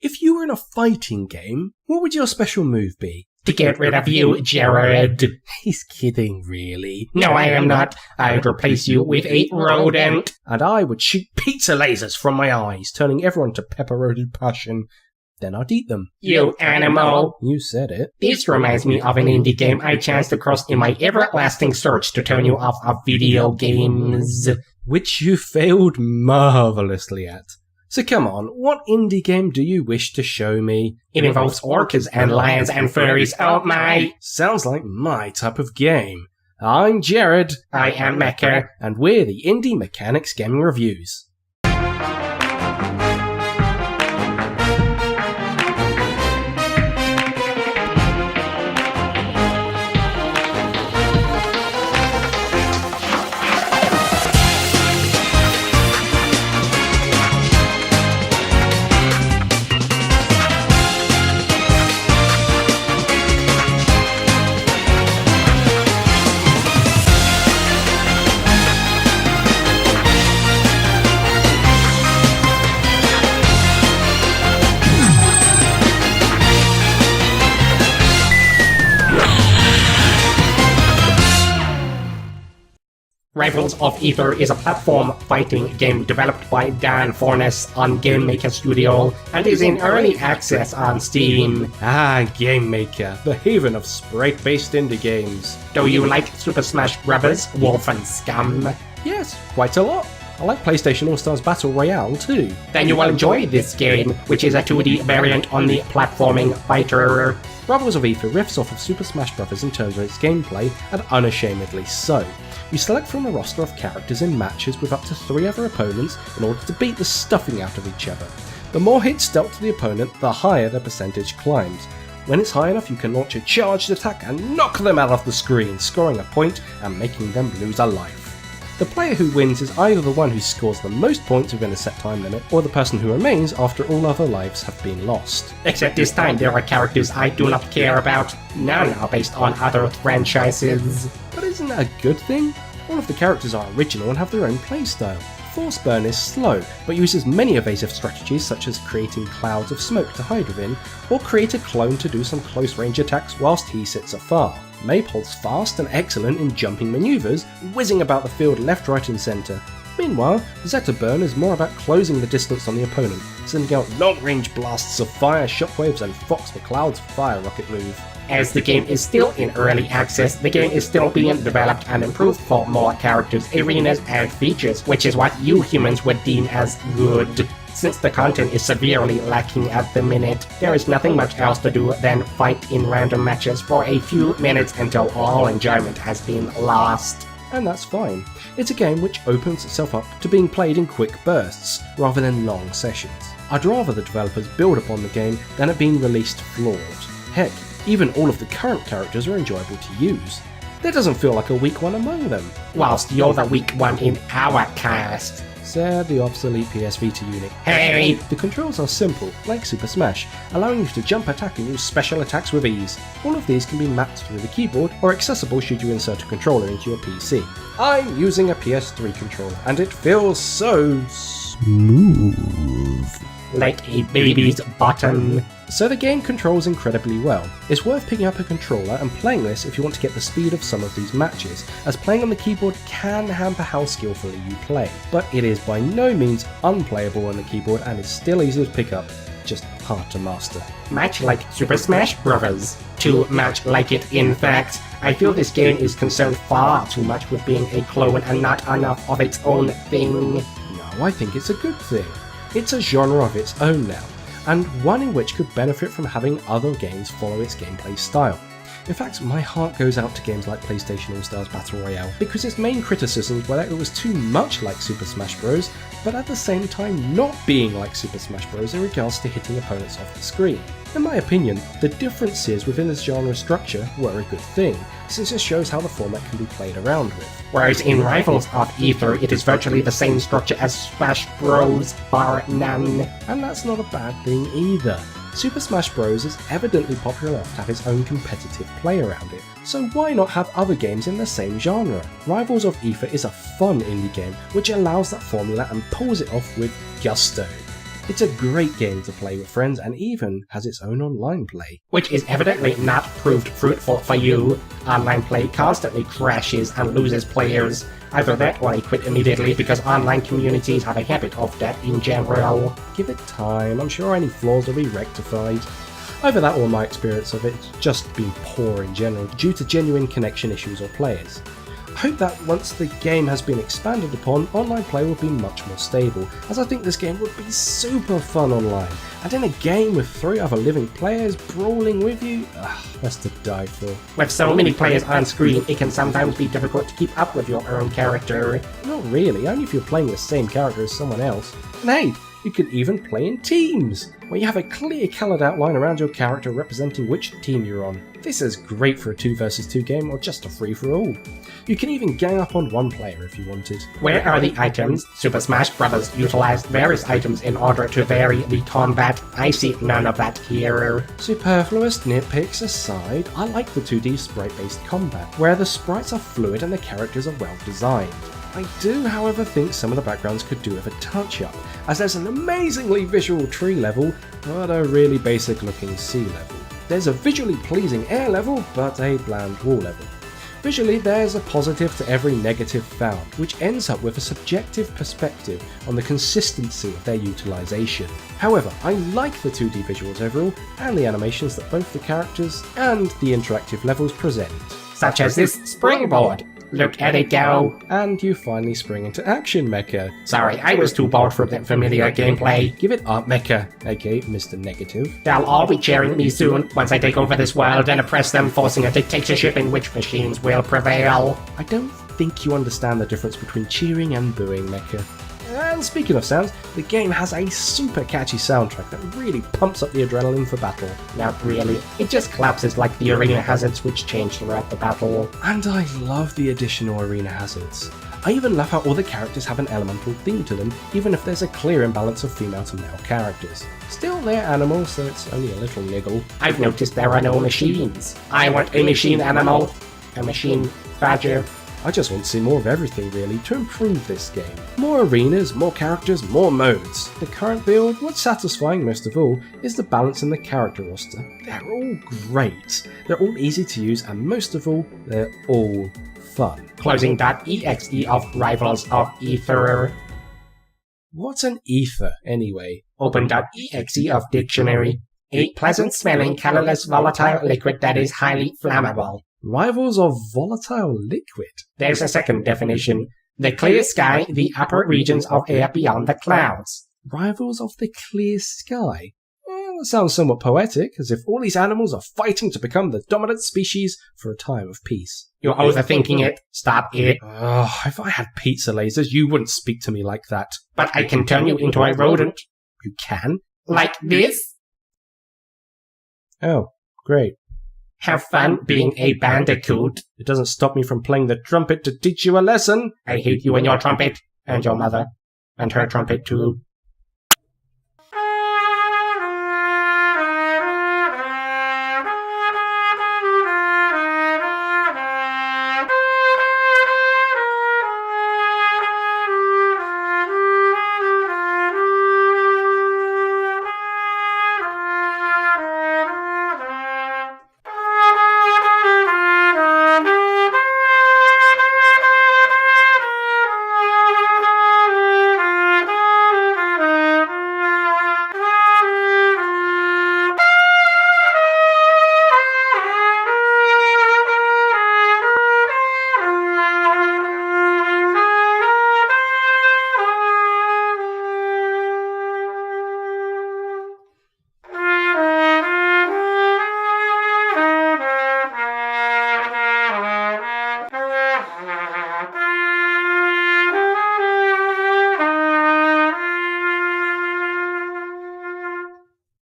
If you were in a fighting game, what would your special move be? To get rid of you, Gerad. He's kidding, really. No, I am not. I'd replace you with a rodent. And I would shoot pizza lasers from my eyes, turning everyone to pepperoni passion. Then I'd eat them. You animal. You said it. This reminds me of an indie game I chanced across in my everlasting search to turn you off of video games. Which you failed marvelously at. So come on, what indie game do you wish to show me? It involves orcas and lions and furries, oh my! Sounds like my type of game. I'm Gerad. I am Mecha. And we're the Indie Mechanix Gaming Reviews. Rivals of Aether is a platform fighting game developed by Dan Fornace on Game Maker Studio and is in early access on Steam. Ah, Game Maker, the haven of sprite-based indie games. Do you like Super Smash Bros. Wolfenschum? Yes, quite a lot. I like PlayStation All-Stars Battle Royale too. Then you will enjoy this game, which is a 2D variant on the platforming fighter. Rivals of Aether riffs off of Super Smash Bros. In terms of its gameplay, and unashamedly so. You select from a roster of characters in matches with up to 3 other opponents in order to beat the stuffing out of each other. The more hits dealt to the opponent, the higher the percentage climbs. When it's high enough, you can launch a charged attack and knock them out of the screen, scoring a point and making them lose a life. The player who wins is either the one who scores the most points within a set time limit, or the person who remains after all other lives have been lost. Except this time there are characters I do not care about. None are based on other franchises. But isn't that a good thing? All of the characters are original and have their own playstyle. Force Burn is slow, but uses many evasive strategies such as creating clouds of smoke to hide within, or create a clone to do some close range attacks whilst he sits afar. Maypole's fast and excellent in jumping maneuvers, whizzing about the field left, right and centre. Meanwhile, Zeta Burn is more about closing the distance on the opponent, sending out long-range blasts of fire, shockwaves and Fox for Cloud's fire rocket move. As the game is still in early access, the game is still being developed and improved for more characters, arenas and features, which is what you humans would deem as good. Since the content is severely lacking at the minute, there is nothing much else to do than fight in random matches for a few minutes until all enjoyment has been lost. And that's fine. It's a game which opens itself up to being played in quick bursts, rather than long sessions. I'd rather the developers build upon the game than it being released flawed. Heck, even all of the current characters are enjoyable to use. There doesn't feel like a weak one among them. Whilst you're the weak one in our cast. Said the obsolete PS Vita unit. Hey! The controls are simple, like Super Smash, allowing you to jump, attack and use special attacks with ease. All of these can be mapped through the keyboard, or accessible should you insert a controller into your PC. I'm using a PS3 controller, and it feels so smooth. Like a baby's bottom. So the game controls incredibly well. It's worth picking up a controller and playing this if you want to get the speed of some of these matches, as playing on the keyboard can hamper how skillfully you play, but it is by no means unplayable on the keyboard and is still easy to pick up, just hard to master. Much like Super Smash Bros. Too much like it, in fact. I feel this game is concerned far too much with being a clone and not enough of its own thing. No, I think it's a good thing. It's a genre of its own now, and one in which could benefit from having other games follow its gameplay style. In fact, my heart goes out to games like PlayStation All-Stars Battle Royale, because its main criticisms were that it was too much like Super Smash Bros, but at the same time not being like Super Smash Bros in regards to hitting opponents off the screen. In my opinion, the differences within this genre structure were a good thing, since it shows how the format can be played around with. Whereas in Rivals of Aether, it is virtually the same structure as Smash Bros, bar none. And that's not a bad thing either. Super Smash Bros is evidently popular enough to have its own competitive play around it, so why not have other games in the same genre? Rivals of Aether is a fun indie game which allows that formula and pulls it off with gusto. It's a great game to play with friends and even has its own online play. Which is evidently not proved fruitful for you. Online play constantly crashes and loses players. Either that or I quit immediately because online communities have a habit of that in general. Give it time, I'm sure any flaws will be rectified. Either that or my experience of it just been poor in general due to genuine connection issues or players. I hope that once the game has been expanded upon, online play will be much more stable, as I think this game would be super fun online, and in a game with 3 other living players brawling with you, that's to die for. With so many players on screen, it can sometimes be difficult to keep up with your own character. Not really, only if you're playing the same character as someone else. And hey, you can even play in teams, where you have a clear coloured outline around your character representing which team you're on. This is great for a 2 vs 2 game or just a free-for-all. You can even gang up on one player if you wanted. Where are the items? Super Smash Bros. Utilized various items in order to vary the combat. I see none of that here. Superfluous nitpicks aside, I like the 2D sprite-based combat, where the sprites are fluid and the characters are well designed. I do, however, think some of the backgrounds could do with a touch-up, as there's an amazingly visual tree level, but a really basic-looking sea level. There's a visually pleasing air level, but a bland wall level. Visually, there's a positive to every negative found, which ends up with a subjective perspective on the consistency of their utilisation. However, I like the 2D visuals overall, and the animations that both the characters and the interactive levels present. Such as this springboard. Look at it go. And you finally spring into action, Mecha. Sorry, I was too bored for that familiar gameplay. Give it up, Mecha, aka Mr. Negative. They'll all be cheering me soon, once I take over this world and oppress them, forcing a dictatorship in which machines will prevail. I don't think you understand the difference between cheering and booing, Mecha. And speaking of sounds, the game has a super catchy soundtrack that really pumps up the adrenaline for battle. Not really. It just collapses like the arena hazards which change throughout the battle. And I love the additional arena hazards. I even love how all the characters have an elemental theme to them, even if there's a clear imbalance of female to male characters. Still, they're animals, so it's only a little niggle. I've noticed there are no machines. I want a machine animal. A machine badger. I just want to see more of everything really to improve this game. More arenas, more characters, more modes. The current build, what's satisfying most of all, is the balance in the character roster. They're all great. They're all easy to use and most of all, they're all fun. Closing.exe of Rivals of Aether. What's an ether anyway? Open.exe of Dictionary. A pleasant smelling, colorless, volatile liquid that is highly flammable. Rivals of volatile liquid? There's a second definition. The clear sky, the upper regions of air beyond the clouds. Rivals of the clear sky? Well, that sounds somewhat poetic, as if all these animals are fighting to become the dominant species for a time of peace. You're overthinking it. Stop it. If I had pizza lasers, you wouldn't speak to me like that. But I can turn you into a rodent. You can? Like this? Oh, great. Have fun being a bandicoot. It doesn't stop me from playing the trumpet to teach you a lesson. I hate you and your trumpet, and your mother, and her trumpet too.